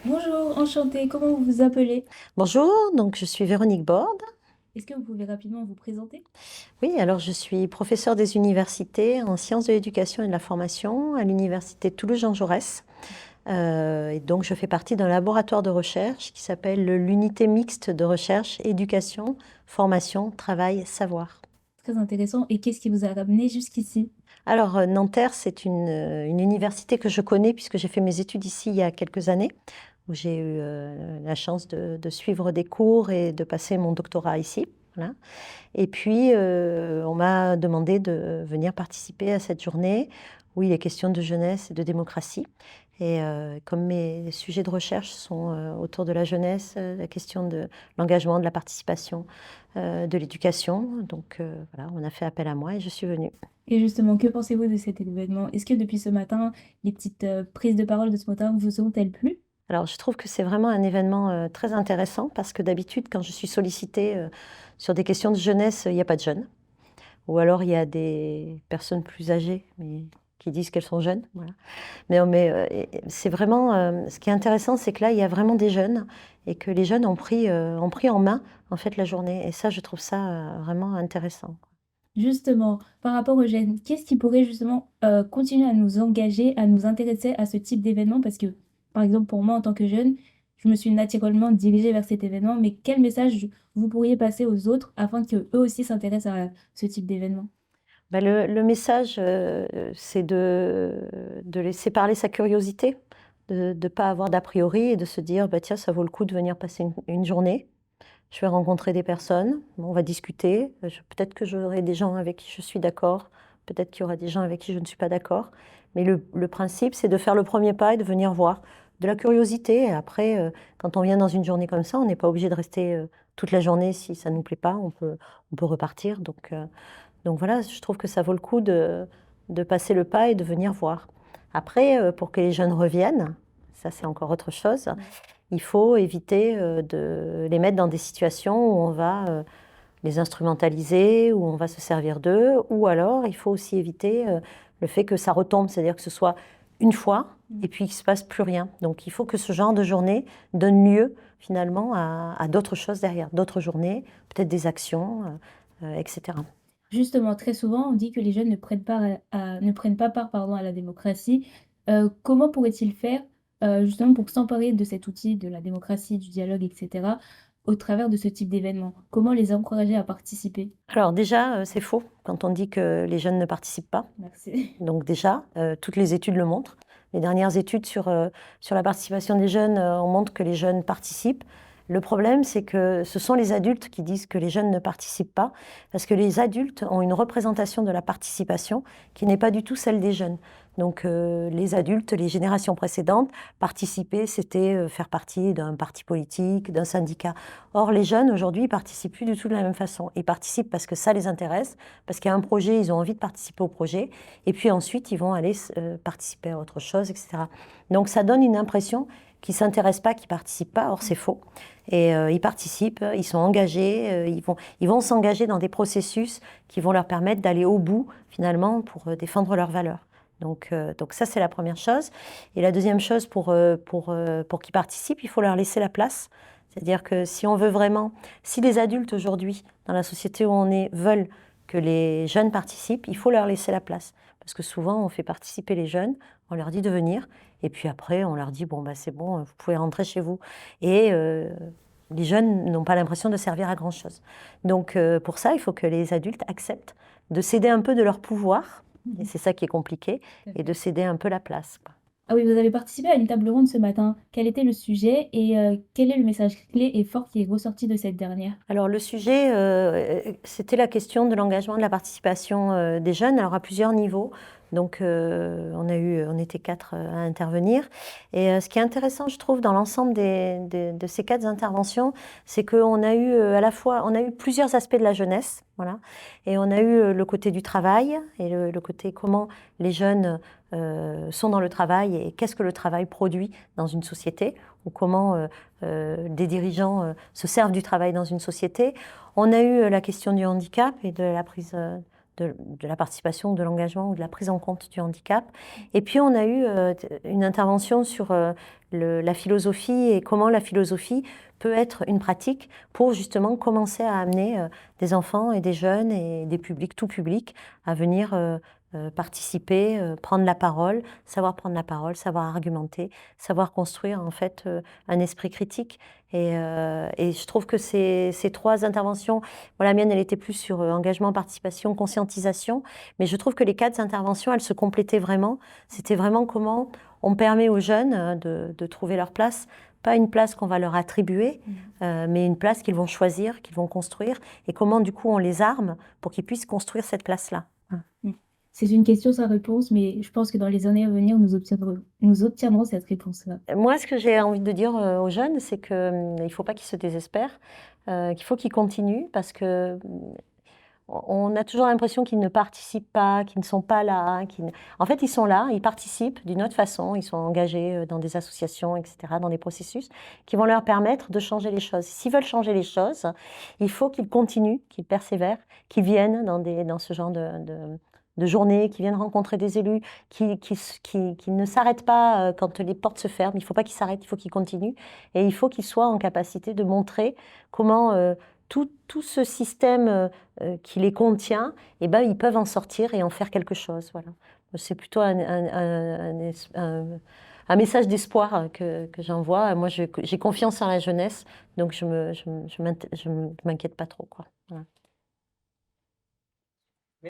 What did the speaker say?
Bonjour, enchantée, comment vous vous appelez? Bonjour, donc je suis Véronique Borde. Est-ce que vous pouvez rapidement vous présenter? Oui, alors je suis professeure des universités en sciences de l'éducation et de la formation à l'université Toulouse-Jean Jaurès. Et donc je fais partie d'un laboratoire de recherche qui s'appelle l'unité mixte de recherche, éducation, formation, travail, savoir. Très intéressant. Et qu'est-ce qui vous a ramené jusqu'ici? Alors Nanterre, c'est une université que je connais puisque j'ai fait mes études ici il y a quelques années, où j'ai eu la chance de suivre des cours et de passer mon doctorat ici. Voilà. Et puis, on m'a demandé de venir participer à cette journée où il est question de jeunesse et de démocratie. Et comme mes sujets de recherche sont autour de la jeunesse, la question de l'engagement, de la participation, de l'éducation, donc voilà, on a fait appel à moi et je suis venue. Et justement, que pensez-vous de cet événement? Est-ce que depuis ce matin, les petites prises de parole de ce matin vous ont-elles plu? Alors, je trouve que c'est vraiment un événement très intéressant parce que d'habitude, quand je suis sollicitée sur des questions de jeunesse, il n'y a pas de jeunes. Ou alors il y a des personnes plus âgées, mais qui disent qu'elles sont jeunes. Voilà. Mais c'est vraiment, ce qui est intéressant, c'est que là, il y a vraiment des jeunes et que les jeunes ont pris en main en fait la journée. Et ça, je trouve ça vraiment intéressant. Justement, par rapport aux jeunes, qu'est-ce qui pourrait justement continuer à nous engager, à nous intéresser à ce type d'événement? Parce que, par exemple, pour moi, en tant que jeune, je me suis naturellement dirigée vers cet événement, mais quel message vous pourriez passer aux autres afin qu'eux aussi s'intéressent à ce type d'événement? Ben, le message, c'est de laisser parler sa curiosité, de ne pas avoir d'a priori et de se dire, bah, tiens, ça vaut le coup de venir passer une journée. Je vais rencontrer des personnes, on va discuter. Peut-être que j'aurai des gens avec qui je suis d'accord, peut-être qu'il y aura des gens avec qui je ne suis pas d'accord. Mais le principe, c'est de faire le premier pas et de venir voir. De la curiosité. Et après, quand on vient dans une journée comme ça, on n'est pas obligé de rester toute la journée si ça ne nous plaît pas. On peut repartir. Donc voilà, je trouve que ça vaut le coup de passer le pas et de venir voir. Après, pour que les jeunes reviennent, ça c'est encore autre chose, Ouais. il faut éviter de les mettre dans des situations où on va les instrumentaliser, où on va se servir d'eux, ou alors il faut aussi éviter le fait que ça retombe, c'est-à-dire que ce soit une fois et puis qu'il ne se passe plus rien. Donc il faut que ce genre de journée donne lieu finalement à d'autres choses derrière, d'autres journées, peut-être des actions, etc. Justement, très souvent, on dit que les jeunes ne prennent pas part, pardon, à la démocratie. Comment pourraient-ils faire, justement pour s'emparer de cet outil de la démocratie, du dialogue, et cetera, au travers de ce type d'événement? Comment les encourager à participer? Alors déjà, c'est faux quand on dit que les jeunes ne participent pas. Merci. Donc déjà, toutes les études le montrent. Les dernières études sur la participation des jeunes on montre que les jeunes participent. Le problème, c'est que ce sont les adultes qui disent que les jeunes ne participent pas, parce que les adultes ont une représentation de la participation qui n'est pas du tout celle des jeunes. Donc les adultes, les générations précédentes, participer, c'était faire partie d'un parti politique, d'un syndicat. Or, les jeunes, aujourd'hui, ils participent plus du tout de la même façon. Ils participent parce que ça les intéresse, parce qu'il y a un projet, ils ont envie de participer au projet, et puis ensuite, ils vont aller participer à autre chose, etc. Donc, ça donne une impression qu'ils ne s'intéressent pas, qu'ils ne participent pas. Or, c'est faux. Et ils participent, ils sont engagés, ils vont s'engager dans des processus qui vont leur permettre d'aller au bout, finalement, pour défendre leurs valeurs. Donc ça, c'est la première chose. Et la deuxième chose, pour qu'ils participent, il faut leur laisser la place. C'est-à-dire que si on veut vraiment, si les adultes aujourd'hui, dans la société où on est, veulent que les jeunes participent, il faut leur laisser la place. Parce que souvent, on fait participer les jeunes, on leur dit de venir, et puis après, on leur dit, bon, bah, c'est bon, vous pouvez rentrer chez vous. Et les jeunes n'ont pas l'impression de servir à grand-chose. Donc, pour ça, il faut que les adultes acceptent de céder un peu de leur pouvoir, et c'est ça qui est compliqué, Tout à et de fait. céder un peu la place, quoi. Ah oui, vous avez participé à une table ronde ce matin. Quel était le sujet et quel est le message clé et fort qui est ressorti de cette dernière? Alors le sujet, c'était la question de l'engagement, de la participation des jeunes, alors à plusieurs niveaux. Donc on était quatre à intervenir. Et ce qui est intéressant, je trouve, dans l'ensemble de ces quatre interventions, c'est qu'on a eu à la fois, on a eu plusieurs aspects de la jeunesse, voilà. Et on a eu le côté du travail et le côté comment les jeunes sont dans le travail et qu'est-ce que le travail produit dans une société, ou comment des dirigeants se servent du travail dans une société. On a eu la question du handicap et de la prise de la participation, de l'engagement ou de la prise en compte du handicap. Et puis on a eu une intervention sur la philosophie et comment la philosophie peut être une pratique pour justement commencer à amener des enfants et des jeunes et des publics, tout public, à venir participer, prendre la parole, savoir argumenter, savoir construire en fait un esprit critique. Et je trouve que ces 3 interventions, bon, la mienne elle était plus sur engagement, participation, conscientisation, mais je trouve que les 4 interventions elles se complétaient vraiment. C'était vraiment comment on permet aux jeunes de trouver leur place, pas une place qu'on va leur attribuer, mais une place qu'ils vont choisir, qu'ils vont construire, et comment du coup on les arme pour qu'ils puissent construire cette place-là. C'est une question sans réponse, mais je pense que dans les années à venir, nous obtiendrons cette réponse-là. Moi, ce que j'ai envie de dire aux jeunes, c'est qu'il ne faut pas qu'ils se désespèrent, qu'il faut qu'ils continuent, parce que on a toujours l'impression qu'ils ne participent pas, qu'ils ne sont pas là. En fait, ils sont là, ils participent d'une autre façon, ils sont engagés dans des associations, etc., dans des processus qui vont leur permettre de changer les choses. S'ils veulent changer les choses, il faut qu'ils continuent, qu'ils persévèrent, qu'ils viennent dans ce genre de journées, qui viennent rencontrer des élus, qui ne s'arrêtent pas quand les portes se ferment. Il ne faut pas qu'ils s'arrêtent, il faut qu'ils continuent. Et il faut qu'ils soient en capacité de montrer comment tout ce système qui les contient, eh ben, ils peuvent en sortir et en faire quelque chose. Voilà. C'est plutôt un message d'espoir que j'envoie. Moi, j'ai confiance en la jeunesse, donc je m'inquiète pas trop, quoi. Voilà.